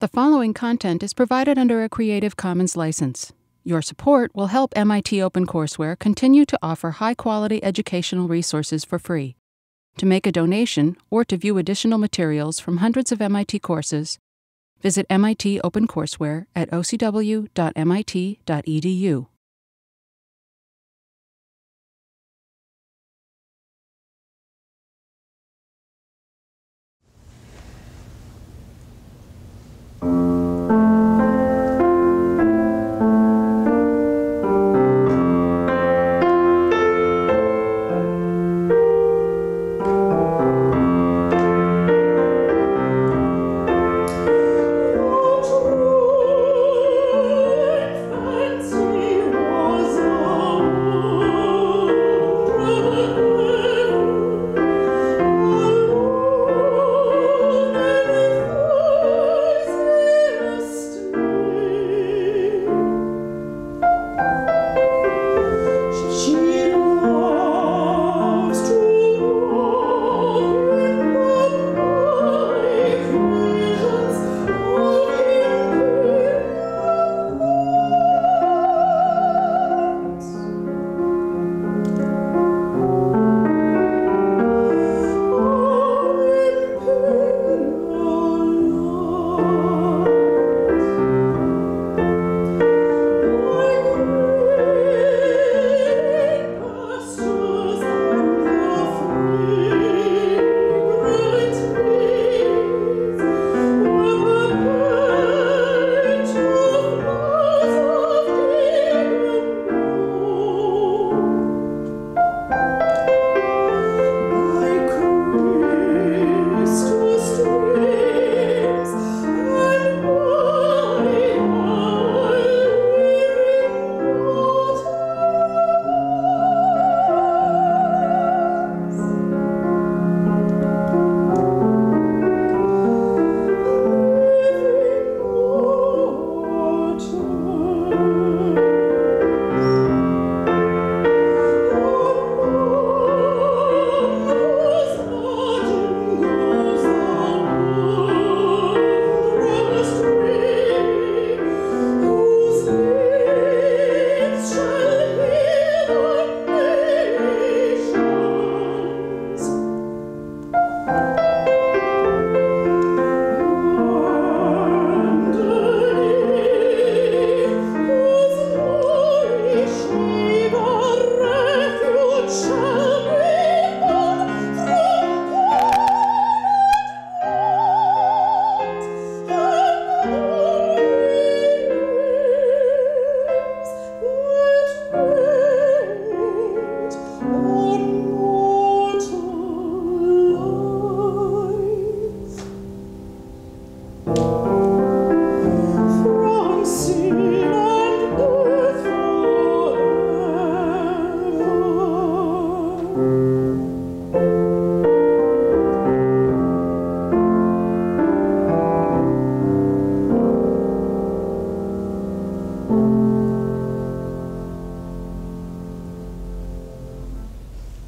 The following content is provided under a Creative Commons license. Your support will help MIT OpenCourseware continue to offer high-quality educational resources for free. To make a donation or to view additional materials from hundreds of MIT courses, visit MIT OpenCourseware at ocw.mit.edu.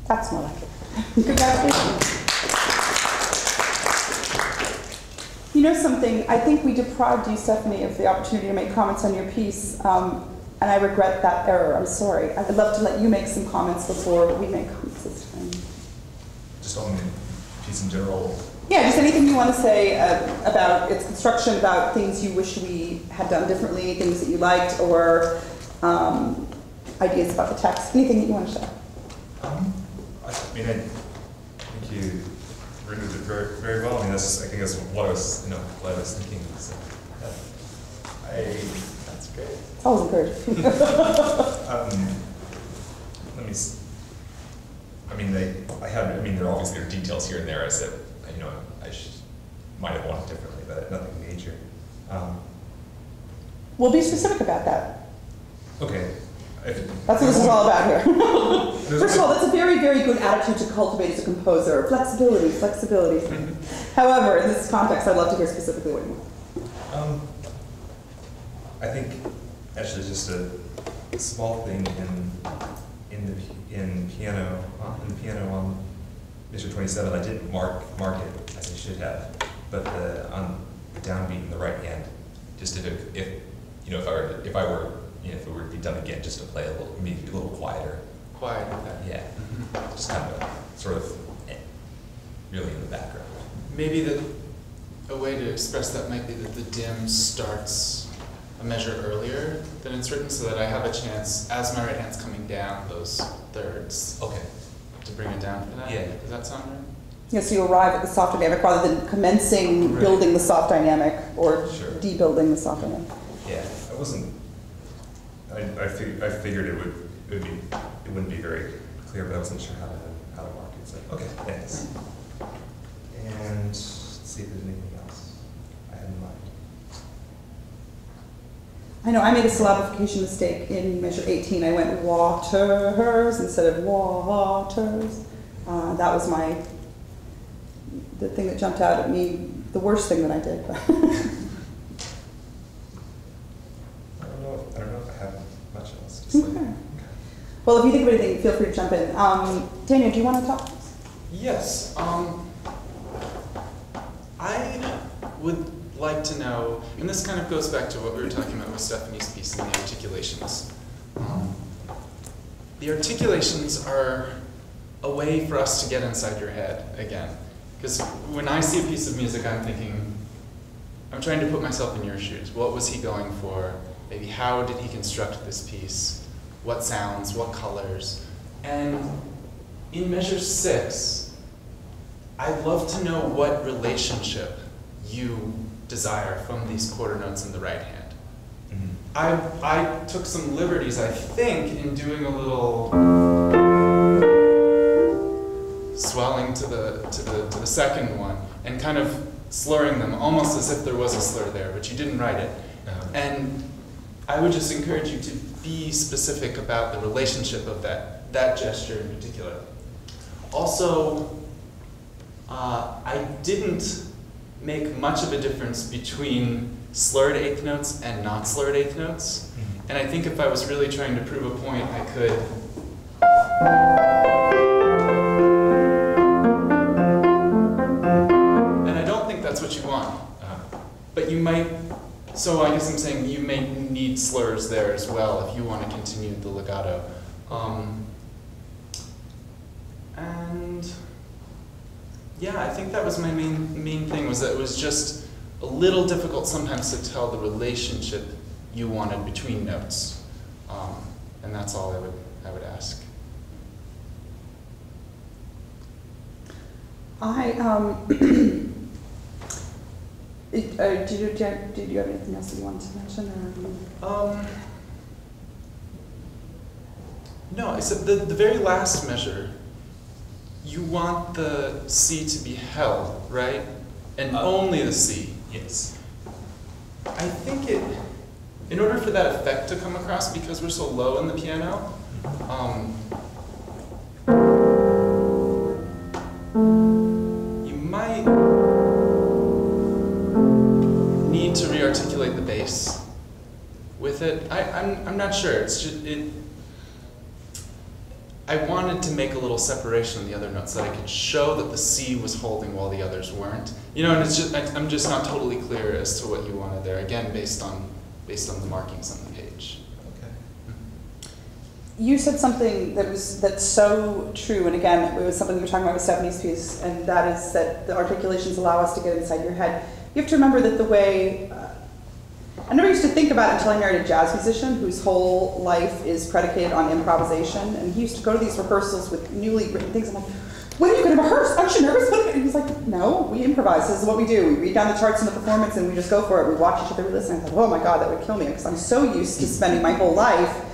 That's more like it. Congratulations. You know something, I think we deprived you, Stephanie, of the opportunity to make comments on your piece, and I regret that error. I'm sorry. I would love to let you make some comments before we make comments this time. Just on the piece in general? Yeah, just anything you want to say about its construction, about things you wish we had done differently, things that you liked, or ideas about the text, anything that you want to share. I mean, I think you rendered it very, very well. I mean, that's I think that's what I was, what I was thinking. So, that's great. It's always encouraging. Let me. I mean, there obviously are details here and there. I said, I might have wanted differently, but nothing major. We'll be specific about that. Okay. That's what this is all about here. First of all, that's a very, very good attitude to cultivate as a composer. Flexibility, flexibility. However, in this context, I'd love to hear specifically what you want. I think actually just a small thing in the piano on Mr. 27. I didn't mark it as I should have, but on the downbeat in the right hand, just if you know, if I were, you know, if it were to be done again, just to play a little, maybe a little quieter. Quiet, okay. Yeah, just kind of sort of really in the background. Maybe a way to express that might be that the dim starts a measure earlier than it's written, so that I have a chance, as my right hand's coming down, those thirds. Okay. To bring it down for that? Yeah. Does that sound right? Yeah, so you arrive at the soft dynamic rather than commencing Right. building the soft dynamic or Sure. debuilding the soft dynamic. Yeah, I wasn't. I figured it wouldn't be very clear, but I wasn't sure how to mark it. So okay, thanks. And let's see if there's anything else I had in mind. I know I made a syllabification mistake in measure 18. I went waters instead of waters. That was the thing that jumped out at me, the worst thing that I did. I don't know if I have much else to say. Okay. Well, if you think of anything, feel free to jump in. Daniel, do you want to talk? Yes. I would like to know, and this kind of goes back to what we were talking about with Stephanie's piece and the articulations. The articulations are a way for us to get inside your head again. Because when I see a piece of music, I'm thinking, I'm trying to put myself in your shoes. What was he going for? Maybe how did he construct this piece? What sounds, what colors? And in measure 6, I'd love to know what relationship you desire from these quarter notes in the right hand. Mm-hmm. I took some liberties, I think, in doing a little swelling to the second one and kind of slurring them, almost as if there was a slur there, but you didn't write it. Uh-huh. And I would just encourage you to be specific about the relationship of that gesture in particular. Also, I didn't make much of a difference between slurred eighth notes and not slurred eighth notes. Mm-hmm. And I think if I was really trying to prove a point, I could. And I don't think that's what you want. But you might, so I guess I'm saying you may need slurs there as well if you want to continue the legato. And yeah, I think that was my main thing, was that it was just a little difficult sometimes to tell the relationship you wanted between notes. And that's all I would ask. Did you have anything else that you wanted to mention? Or? No, I said the very last measure, you want the C to be held, right? And only the C. Yes. I think in order for that effect to come across, because we're so low in the piano, you might need to re-articulate the bass with it. I'm not sure. It's just I wanted to make a little separation in the other notes so that I could show that the C was holding while the others weren't. You know, and it's just I'm just not totally clear as to what you wanted there. Again, based on the markings on the page. Okay. You said something that's so true, and again, it was something we were talking about with Stephanie's piece, and that is that the articulations allow us to get inside your head. You have to remember that the way I never used to think about it until I married a jazz musician whose whole life is predicated on improvisation. And he used to go to these rehearsals with newly written things. I'm like, when are you going to rehearse? Aren't you nervous? And he was like, no, we improvise. This is what we do. We read down the charts in the performance and we just go for it. We watch each other, we listen. I thought, oh my God, that would kill me, because I'm so used to spending my whole life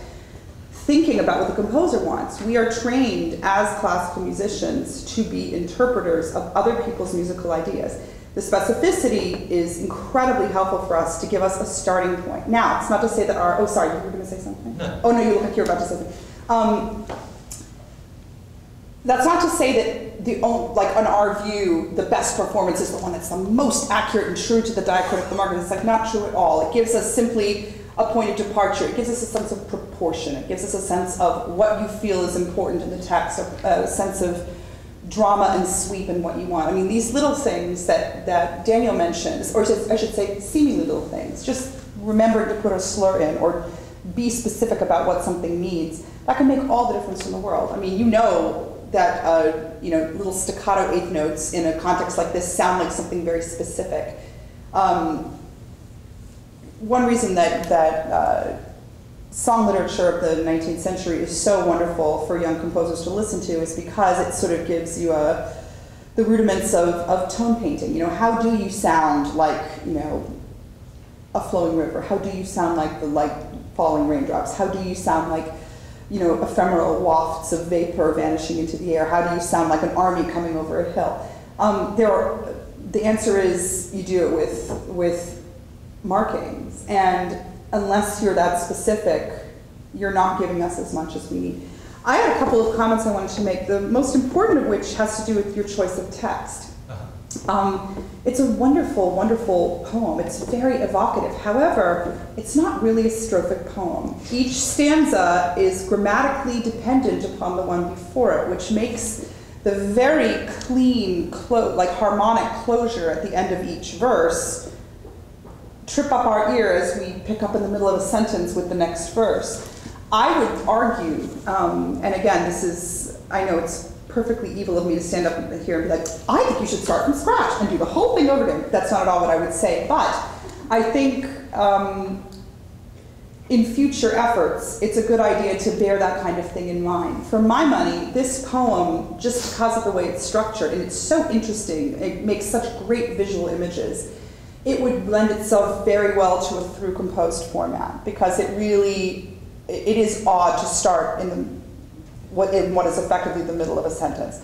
thinking about what the composer wants. We are trained as classical musicians to be interpreters of other people's musical ideas. The specificity is incredibly helpful for us to give us a starting point. Now, it's not to say that oh, sorry, you were going to say something? No. Oh, no, you look like you're about to say something. That's not to say that in our view, the best performance is the one that's the most accurate and true to the diacritic of the market. It's like not true at all. It gives us simply a point of departure. It gives us a sense of proportion. It gives us a sense of what you feel is important in the text, a sense of drama and sweep and what you want. I mean, these little things that Daniel mentions, or I should say seemingly little things, just remember to put a slur in or be specific about what something means, that can make all the difference in the world. I mean, you know that little staccato eighth notes in a context like this sound like something very specific. One reason that song literature of the 19th century is so wonderful for young composers to listen to is because it sort of gives you the rudiments of tone painting. You know, how do you sound like, a flowing river? How do you sound like the light falling raindrops? How do you sound like, ephemeral wafts of vapor vanishing into the air? How do you sound like an army coming over a hill? The answer is you do it with markings, and unless you're that specific, you're not giving us as much as we need. I had a couple of comments I wanted to make, the most important of which has to do with your choice of text. It's a wonderful, wonderful poem. It's very evocative. However, it's not really a strophic poem. Each stanza is grammatically dependent upon the one before it, which makes the very clean, harmonic closure at the end of each verse trip up our ear as we pick up in the middle of a sentence with the next verse. I would argue, and again, I know it's perfectly evil of me to stand up here and be like, I think you should start from scratch and do the whole thing over again. That's not at all what I would say, but I think in future efforts, it's a good idea to bear that kind of thing in mind. For my money, this poem, just because of the way it's structured, and it's so interesting, it makes such great visual images, it would lend itself very well to a through composed format, because it is odd to start in what is effectively the middle of a sentence.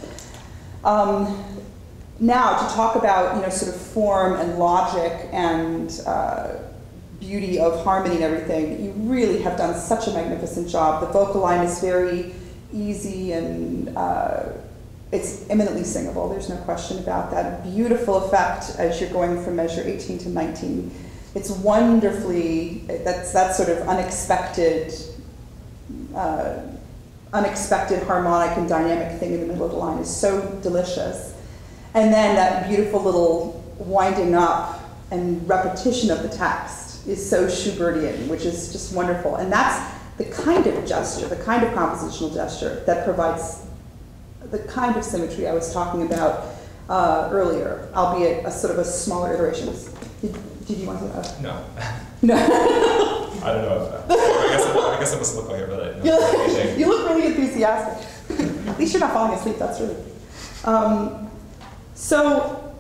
Now, to talk about sort of form and logic and beauty of harmony and everything, you really have done such a magnificent job. The vocal line is very easy and it's eminently singable. There's no question about that. Beautiful effect as you're going from measure 18 to 19. It's wonderfully, that's that sort of unexpected harmonic and dynamic thing in the middle of the line is so delicious. And then that beautiful little winding up and repetition of the text is so Schubertian, which is just wonderful. And that's the kind of gesture, the kind of compositional gesture that provides the kind of symmetry I was talking about earlier, albeit a sort of a smaller iteration. Did you want to? No. No. I don't know. I guess I must look like it, but no. You look really enthusiastic. At least you're not falling asleep. That's really. So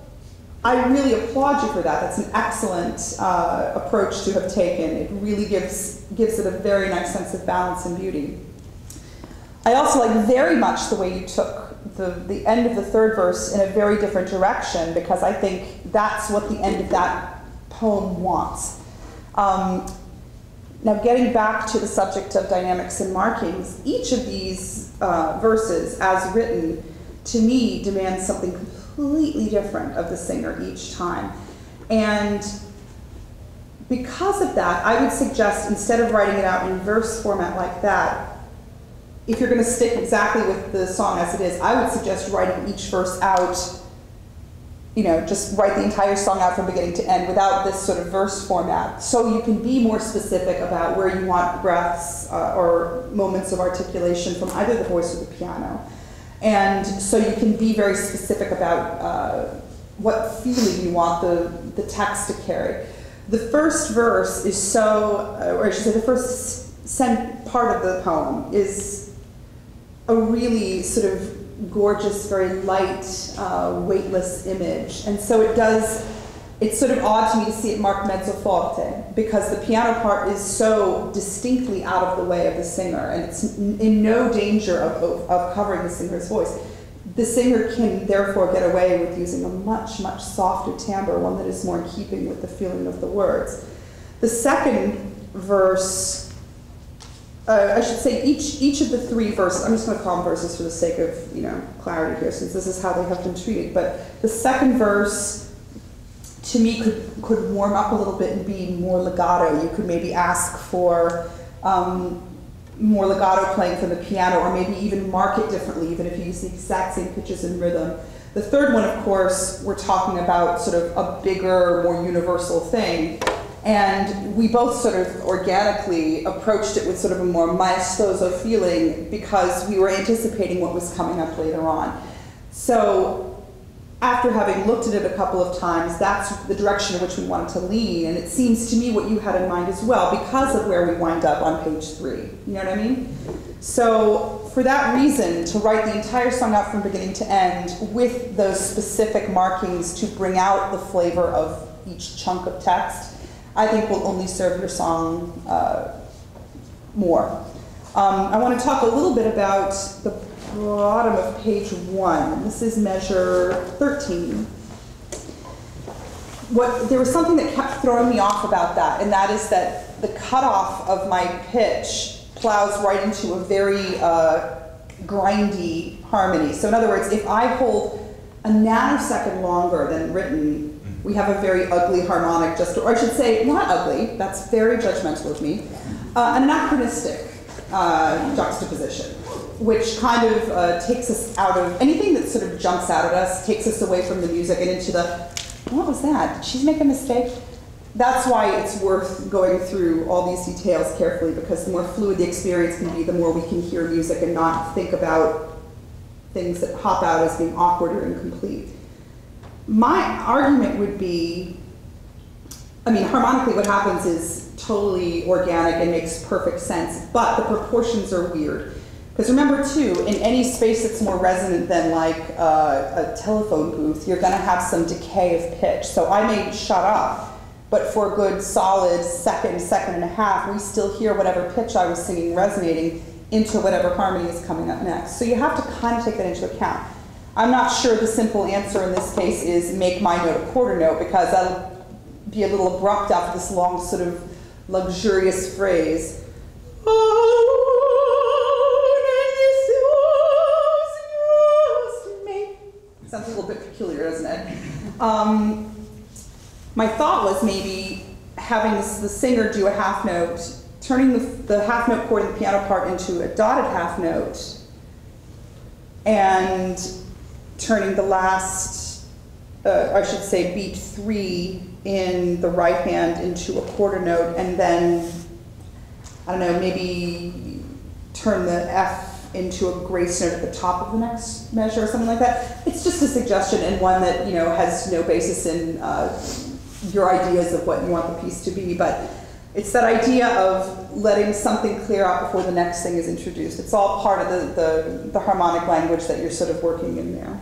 I really applaud you for that. That's an excellent approach to have taken. It really gives it a very nice sense of balance and beauty. I also like very much the way you took the end of the third verse in a very different direction, because I think that's what the end of that poem wants. Now, getting back to the subject of dynamics and markings, each of these verses, as written, to me, demands something completely different of the singer each time. And because of that, I would suggest, instead of writing it out in verse format like that, if you're going to stick exactly with the song as it is, I would suggest writing each verse out, just write the entire song out from beginning to end without this sort of verse format, so you can be more specific about where you want breaths or moments of articulation from either the voice or the piano. And so you can be very specific about what feeling you want the text to carry. The first verse is or I should say the first part of the poem is a really sort of gorgeous, very light, weightless image. And so it's sort of odd to me to see it marked mezzo forte, because the piano part is so distinctly out of the way of the singer, and it's in no danger of covering the singer's voice. The singer can therefore get away with using a much, much softer timbre, one that is more in keeping with the feeling of the words. The second verse, I should say each of the three verses, I'm just going to call them verses for the sake of clarity here, since this is how they have been treated, but the second verse to me could warm up a little bit and be more legato. You could maybe ask for more legato playing from the piano, or maybe even mark it differently, even if you use the exact same pitches and rhythm. The third one, of course, we're talking about sort of a bigger, more universal thing. And we both sort of organically approached it with sort of a more maestoso feeling because we were anticipating what was coming up later on. So after having looked at it a couple of times, that's the direction in which we wanted to lean. And it seems to me what you had in mind as well, because of where we wind up on page 3. You know what I mean? So for that reason, to write the entire song out from beginning to end with those specific markings to bring out the flavor of each chunk of text, I think will only serve your song more. I want to talk a little bit about the bottom of page 1. This is measure 13. There was something that kept throwing me off about that, and that is that the cutoff of my pitch plows right into a very grindy harmony. So in other words, if I hold a nanosecond longer than written, we have a very ugly harmonic, or I should say, not ugly, that's very judgmental of me, anachronistic juxtaposition, which kind of takes us out of, anything that sort of jumps out at us, takes us away from the music and into the, what was that? Did she make a mistake? That's why it's worth going through all these details carefully, because the more fluid the experience can be, the more we can hear music and not think about things that hop out as being awkward or incomplete. My argument would be, I mean, harmonically what happens is totally organic and makes perfect sense, but the proportions are weird. Because remember too, in any space that's more resonant than like a telephone booth, you're gonna have some decay of pitch. So I may shut up, but for a good solid second and a half, we still hear whatever pitch I was singing resonating into whatever harmony is coming up next. So you have to kind of take that into account. I'm not sure the simple answer in this case is make my note a quarter note, because that'll be a little abrupt after this long sort of luxurious phrase. Sounds a little bit peculiar, doesn't it? My thought was maybe having the singer do a half note, turning the half note chord in the piano part into a dotted half note, and turning the last, I should say beat 3 in the right hand into a quarter note, and then, I don't know, maybe turn the F into a grace note at the top of the next measure or something like that. It's just a suggestion, and one that, you know, has no basis in your ideas of what you want the piece to be, but it's that idea of letting something clear out before the next thing is introduced. It's all part of the harmonic language that you're sort of working in there.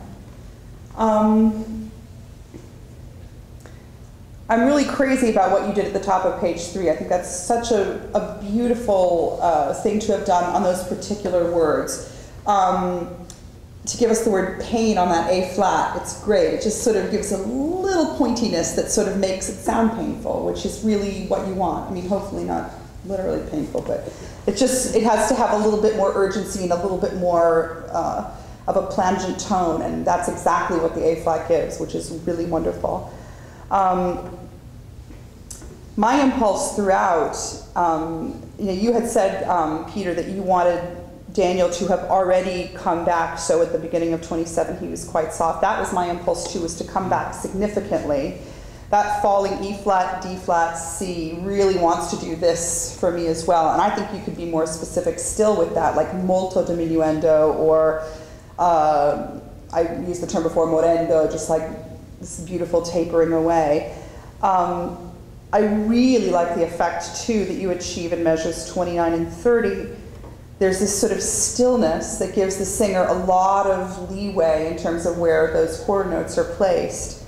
I'm really crazy about what you did at the top of page 3. I think that's such a beautiful thing to have done on those particular words. To give us the word pain on that A flat, it's great. It just sort of gives a little pointiness that sort of makes it sound painful, which is really what you want. I mean, hopefully not literally painful, but it has to have a little bit more urgency and a little bit more of a plangent tone, and that's exactly what the A flat gives, which is really wonderful. My impulse throughout, you had said, Peter, that you wanted Daniel to have already come back, so at the beginning of 27 he was quite soft. That was my impulse too, was to come back significantly. That falling E flat, D flat, C really wants to do this for me as well, and I think you could be more specific still with that, like molto diminuendo, or I used the term before, morendo, just like this beautiful tapering away. I really like the effect too that you achieve in measures 29 and 30. There's this sort of stillness that gives the singer a lot of leeway in terms of where those quarter notes are placed.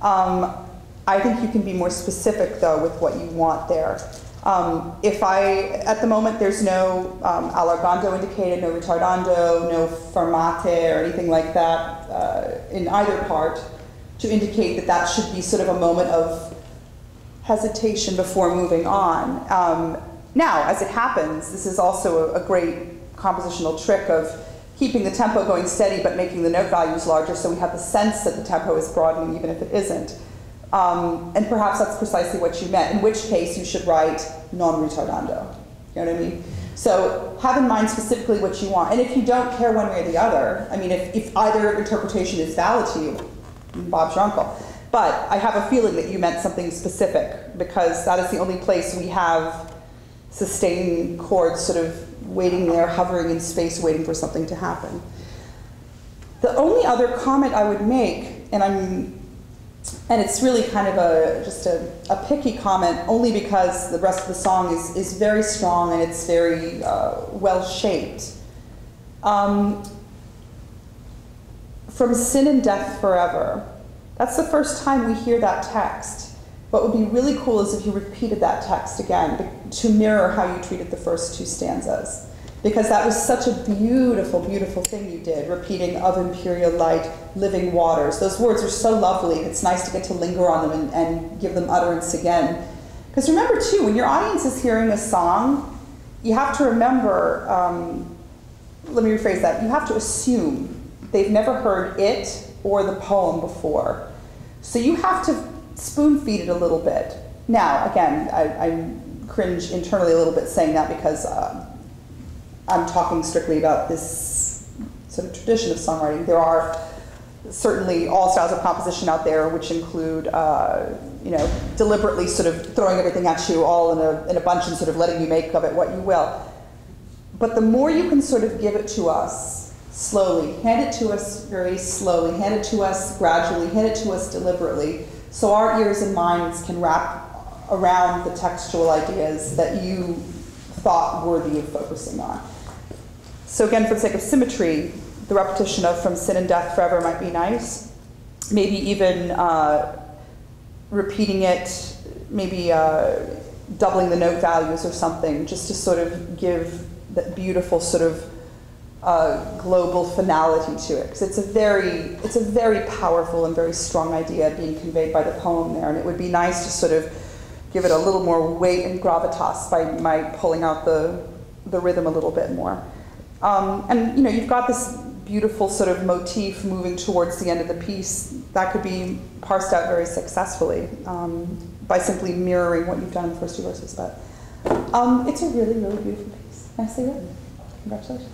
I think you can be more specific though with what you want there. At the moment there's no allargando indicated, no ritardando, no fermate or anything like that in either part to indicate that that should be sort of a moment of hesitation before moving on. Now, as it happens, this is also a great compositional trick of keeping the tempo going steady but making the note values larger, so we have the sense that the tempo is broadening even if it isn't. And perhaps that's precisely what you meant, in which case you should write non-ritardando. You know what I mean? So have in mind specifically what you want. And if you don't care one way or the other, I mean, if either interpretation is valid to you, Bob's your uncle. But I have a feeling that you meant something specific, because that is the only place we have sustained chords sort of waiting there, hovering in space, waiting for something to happen. The only other comment I would make, and it's really kind of just a picky comment, only because the rest of the song is very strong and it's very well shaped. From Sin and Death Forever. That's the first time we hear that text. What would be really cool is if you repeated that text again to mirror how you treated the first two stanzas. Because that was such a beautiful, beautiful thing you did, repeating of imperial light, living waters. Those words are so lovely. It's nice to get to linger on them and give them utterance again. Because remember too, when your audience is hearing a song, you have to remember, let me rephrase that, you have to assume they've never heard it or the poem before. So you have to spoon feed it a little bit. Now, again, I cringe internally a little bit saying that because I'm talking strictly about this sort of tradition of songwriting. There are certainly all styles of composition out there which include, deliberately sort of throwing everything at you all in a bunch and sort of letting you make of it what you will. But the more you can sort of give it to us slowly, hand it to us very slowly, hand it to us gradually, hand it to us deliberately, so our ears and minds can wrap around the textual ideas that you thought worthy of focusing on. So again, for the sake of symmetry, the repetition of From Sin and Death Forever might be nice. Maybe even repeating it, maybe doubling the note values or something, just to sort of give that beautiful sort of global finality to it. Because it's a very powerful and very strong idea being conveyed by the poem there, and it would be nice to sort of give it a little more weight and gravitas by pulling out the rhythm a little bit more. And you've got this beautiful sort of motif moving towards the end of the piece that could be parsed out very successfully by simply mirroring what you've done in the first two verses. But it's a really, really beautiful piece. Nicely written. Congratulations.